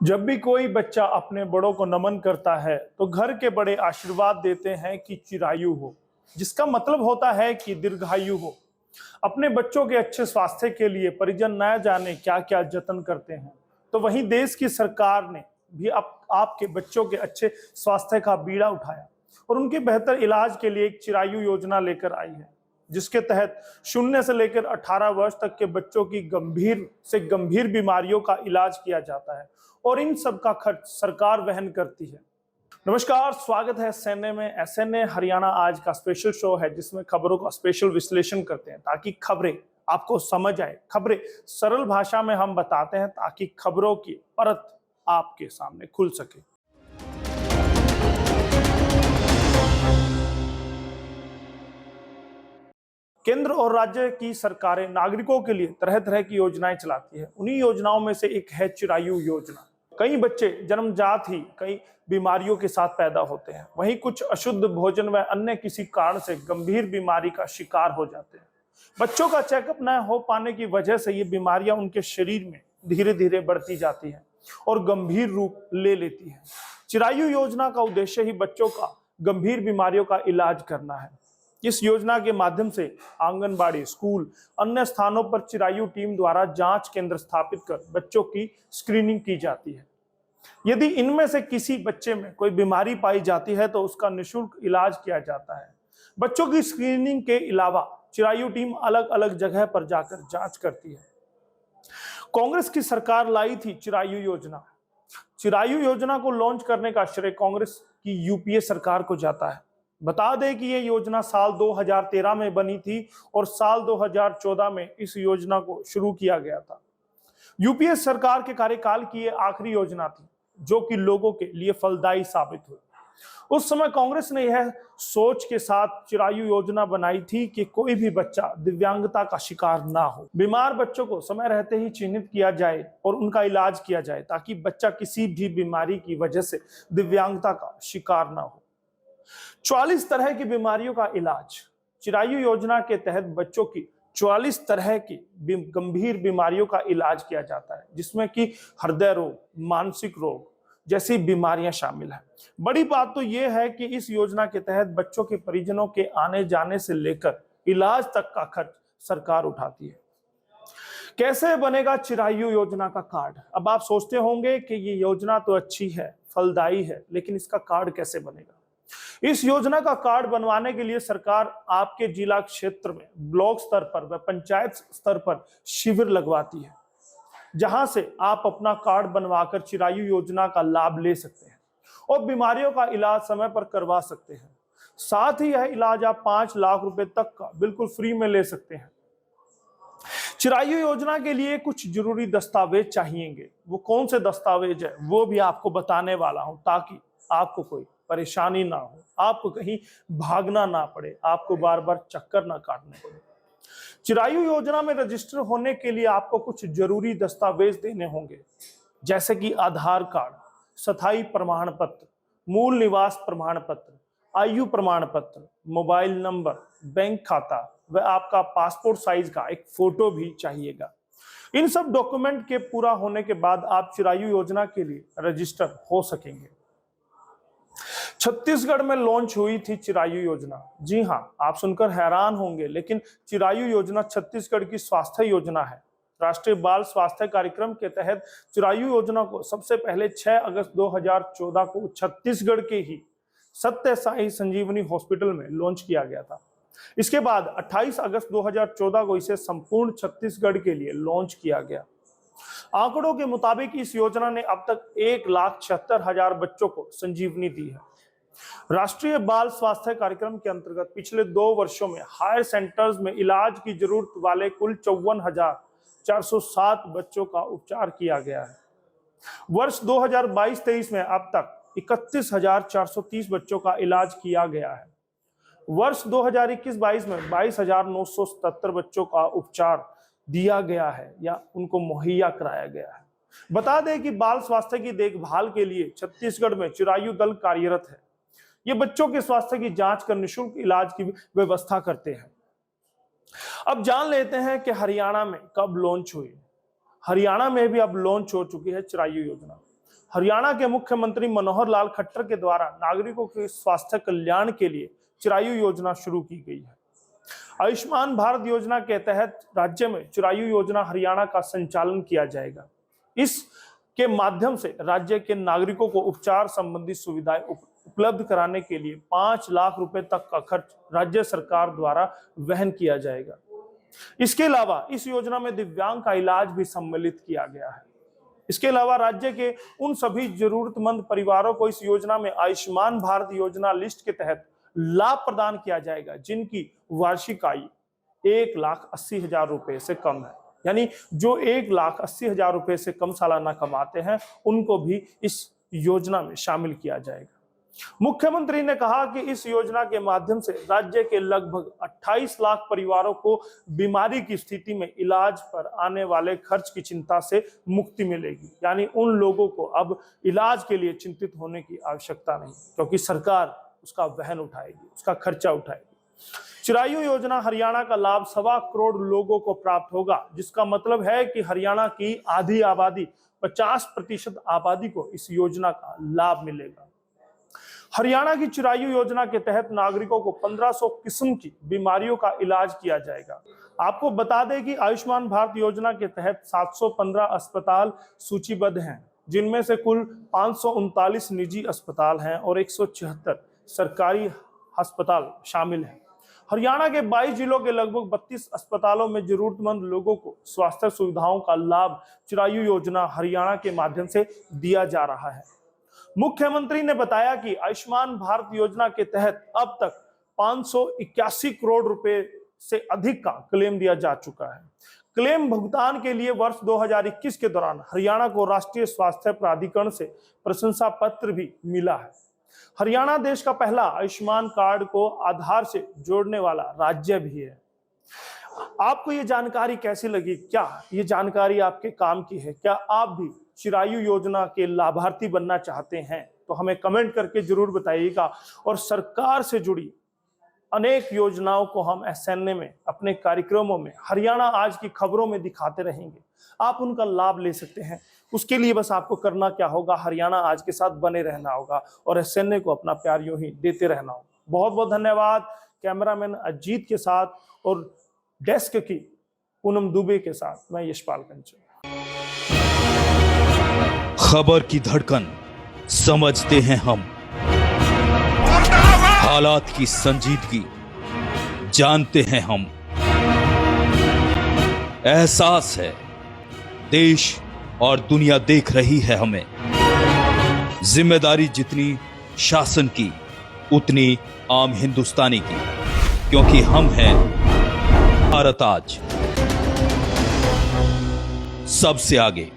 जब भी कोई बच्चा अपने बड़ों को नमन करता है तो घर के बड़े आशीर्वाद देते हैं कि चिरायु हो, जिसका मतलब होता है कि दीर्घायु हो। अपने बच्चों के अच्छे स्वास्थ्य के लिए परिजन न जाने क्या क्या जतन करते हैं, तो वहीं देश की सरकार ने भी आपके बच्चों के अच्छे स्वास्थ्य का बीड़ा उठाया और उनके बेहतर इलाज के लिए एक चिरायु योजना लेकर आई है, जिसके तहत 0 से लेकर 18 वर्ष तक के बच्चों की गंभीर से गंभीर बीमारियों का इलाज किया जाता है और इन सब का खर्च सरकार वहन करती है। नमस्कार, स्वागत है एसएनए में। एसएनए हरियाणा आज का स्पेशल शो है जिसमें खबरों का स्पेशल विश्लेषण करते हैं ताकि खबरें आपको समझ आए। खबरें सरल भाषा में हम बताते हैं ताकि खबरों की परत आपके सामने खुल सके। केंद्र और राज्य की सरकारें नागरिकों के लिए तरह तरह की योजनाएं चलाती है। उन्हीं योजनाओं में से एक है चिरायु योजना। कई बच्चे जन्मजात ही कई बीमारियों के साथ पैदा होते हैं, वहीं कुछ अशुद्ध भोजन व अन्य किसी कारण से गंभीर बीमारी का शिकार हो जाते हैं। बच्चों का चेकअप न हो पाने की वजह से ये बीमारियां उनके शरीर में धीरे धीरे बढ़ती जाती हैं और गंभीर रूप ले लेती हैं। चिरायु योजना का उद्देश्य ही बच्चों का गंभीर बीमारियों का इलाज करना है। इस योजना के माध्यम से आंगनबाड़ी, स्कूल, अन्य स्थानों पर चिरायु टीम द्वारा जांच केंद्र स्थापित कर बच्चों की स्क्रीनिंग की जाती है। यदि इनमें से किसी बच्चे में कोई बीमारी पाई जाती है तो उसका निःशुल्क इलाज किया जाता है। बच्चों की स्क्रीनिंग के अलावा चिरायु टीम अलग अलग जगह पर जाकर जांच करती है। कांग्रेस की सरकार लाई थी चिरायु योजना। चिरायु योजना को लॉन्च करने का श्रेय कांग्रेस की यूपीए सरकार को जाता है। बता दें कि यह योजना साल 2013 में बनी थी और साल 2014 में इस योजना को शुरू किया गया था। यूपीए सरकार के कार्यकाल की यह आखिरी योजना थी जो कि लोगों के लिए फलदायी साबित हुई। उस समय कांग्रेस ने यह सोच के साथ चिरायु योजना बनाई थी कि कोई भी बच्चा दिव्यांगता का शिकार ना हो। बीमार बच्चों को समय रहते ही चिन्हित किया जाए और उनका इलाज किया जाए ताकि बच्चा किसी भी बीमारी की वजह से दिव्यांगता का शिकार ना हो। 44 तरह की बीमारियों का इलाज। चिरायु योजना के तहत बच्चों की 44 तरह की गंभीर बीमारियों का इलाज किया जाता है, जिसमें कि हृदय रोग, मानसिक रोग जैसी बीमारियां शामिल हैं। बड़ी बात तो यह है कि इस योजना के तहत बच्चों के परिजनों के आने जाने से लेकर इलाज तक का खर्च सरकार उठाती है। कैसे बनेगा चिरायु योजना का कार्ड? अब आप सोचते होंगे कि ये योजना तो अच्छी है, फलदायी है, लेकिन इसका कार्ड कैसे बनेगा? इस योजना का कार्ड बनवाने के लिए सरकार आपके जिला क्षेत्र में ब्लॉक स्तर पर व पंचायत स्तर पर शिविर लगवाती है, जहां से आप अपना कार्ड बनवाकर चिरायु योजना का लाभ ले सकते हैं और बीमारियों का इलाज समय पर करवा सकते हैं। साथ ही यह इलाज आप 5 लाख रुपए तक का बिल्कुल फ्री में ले सकते हैं। चिरायु योजना के लिए कुछ जरूरी दस्तावेज चाहिएंगे। वो कौन से दस्तावेज है वो भी आपको बताने वाला हूं ताकि आपको कोई परेशानी ना हो, आपको कहीं भागना ना पड़े, आपको बार बार चक्कर ना काटने पड़े। चिरायु योजना में रजिस्टर होने के लिए आपको कुछ जरूरी दस्तावेज देने होंगे, जैसे कि आधार कार्ड, स्थायी प्रमाण पत्र, मूल निवास प्रमाण पत्र, आयु प्रमाण पत्र, मोबाइल नंबर, बैंक खाता व आपका पासपोर्ट साइज का एक फोटो भी चाहिएगा। इन सब डॉक्यूमेंट के पूरा होने के बाद आप चिरायु योजना के लिए रजिस्टर हो सकेंगे। छत्तीसगढ़ में लॉन्च हुई थी चिरायु योजना। जी हां, आप सुनकर हैरान होंगे, लेकिन चिरायु योजना छत्तीसगढ़ की स्वास्थ्य योजना है। राष्ट्रीय बाल स्वास्थ्य कार्यक्रम के तहत चिरायु योजना को सबसे पहले 6 अगस्त 2014 को छत्तीसगढ़ के ही सत्य साई संजीवनी हॉस्पिटल में लॉन्च किया गया था। इसके बाद 28 अगस्त 2014 को इसे संपूर्ण छत्तीसगढ़ के लिए लॉन्च किया गया। आंकड़ों के मुताबिक इस योजना ने अब तक 1,76,000 बच्चों को संजीवनी दी है। राष्ट्रीय बाल स्वास्थ्य कार्यक्रम के अंतर्गत पिछले 2 वर्षों में हायर सेंटर्स में इलाज की जरूरत वाले कुल 54,407 बच्चों का उपचार किया गया है। वर्ष 2022-23 में अब तक 31,430 बच्चों का इलाज किया गया है। वर्ष 2021-22 में 22,977 बच्चों का उपचार दिया गया है या उनको मुहैया कराया गया है। बता दें कि बाल स्वास्थ्य की देखभाल के लिए छत्तीसगढ़ में चिरायु दल कार्यरत है। ये बच्चों के स्वास्थ्य की जांच कर निःशुल्क इलाज की व्यवस्था करते हैं। अब जान लेते हैं कि हरियाणा में कब लॉन्च हुई। हरियाणा में भी अब लॉन्च हो चुकी है चिरायु योजना। हरियाणा के मुख्यमंत्री मनोहर लाल खट्टर के द्वारा नागरिकों के स्वास्थ्य कल्याण के लिए चिरायु योजना शुरू की गई है। आयुष्मान भारत योजना के तहत राज्य में चिरायु योजना हरियाणा का संचालन किया जाएगा। इसके माध्यम से राज्य के नागरिकों को उपचार संबंधी सुविधाएं उपलब्ध कराने के लिए 5 लाख रुपए तक का खर्च राज्य सरकार द्वारा वहन किया जाएगा। इसके अलावा इस योजना में दिव्यांग का इलाज भी सम्मिलित किया गया है। इसके अलावा राज्य के उन सभी जरूरतमंद परिवारों को इस योजना में आयुष्मान भारत योजना लिस्ट के तहत लाभ प्रदान किया जाएगा जिनकी वार्षिक आय 1,80,000 रुपए से कम है। यानी जो 1,80,000 रुपए से कम सालाना कमाते हैं उनको भी इस योजना में शामिल किया जाएगा। मुख्यमंत्री ने कहा कि इस योजना के माध्यम से राज्य के लगभग 28 लाख परिवारों को बीमारी की स्थिति में इलाज पर आने वाले खर्च की चिंता से मुक्ति मिलेगी। यानी उन लोगों को अब इलाज के लिए चिंतित होने की आवश्यकता नहीं, क्योंकि सरकार उसका वहन उठाएगी, उसका खर्चा उठाएगी। चिरायु योजना हरियाणा का लाभ 1.25 करोड़ लोगों को प्राप्त होगा, जिसका मतलब है कि हरियाणा की आधी आबादी 50% आबादी को इस योजना का लाभ मिलेगा। हरियाणा की चिरायु योजना के तहत नागरिकों को 1500 किस्म की बीमारियों का इलाज किया जाएगा। आपको बता दें कि आयुष्मान भारत योजना के तहत 715 अस्पताल सूचीबद्ध हैं, जिनमें से कुल 539 निजी अस्पताल हैं और 176 सरकारी अस्पताल शामिल हैं। हरियाणा के 22 जिलों के लगभग 32 अस्पतालों में जरूरतमंद लोगों को स्वास्थ्य सुविधाओं का लाभ चिरायु योजना हरियाणा के माध्यम से दिया जा रहा है। मुख्यमंत्री ने बताया कि आयुष्मान भारत योजना के तहत अब तक 581 करोड़ रुपए से अधिक का क्लेम दिया जा चुका है। क्लेम भुगतान के लिए वर्ष 2021 के दौरान हरियाणा को राष्ट्रीय स्वास्थ्य प्राधिकरण से प्रशंसा पत्र भी मिला है। हरियाणा देश का पहला आयुष्मान कार्ड को आधार से जोड़ने वाला राज्य भी है। आपको ये जानकारी कैसी लगी? क्या ये जानकारी आपके काम की है? क्या आप भी चिरायु योजना के लाभार्थी बनना चाहते हैं? तो हमें कमेंट करके जरूर बताइएगा। और सरकार से जुड़ी अनेक योजनाओं को हम एसएनए में अपने कार्यक्रमों में हरियाणा आज की खबरों में दिखाते रहेंगे। आप उनका लाभ ले सकते हैं। उसके लिए बस आपको करना क्या होगा, हरियाणा आज के साथ बने रहना होगा और एसएनए को अपना प्यार यूं ही देते रहना होगा। बहुत बहुत धन्यवाद। कैमरामैन अजीत के साथ और डेस्क की पूनम दुबे के साथ मैं यशपाल कंचन। खबर की धड़कन समझते हैं हम, हालात की संजीदगी जानते हैं हम। एहसास है देश और दुनिया देख रही है हमें। जिम्मेदारी जितनी शासन की उतनी आम हिंदुस्तानी की, क्योंकि हम हैं भारत आज सबसे आगे।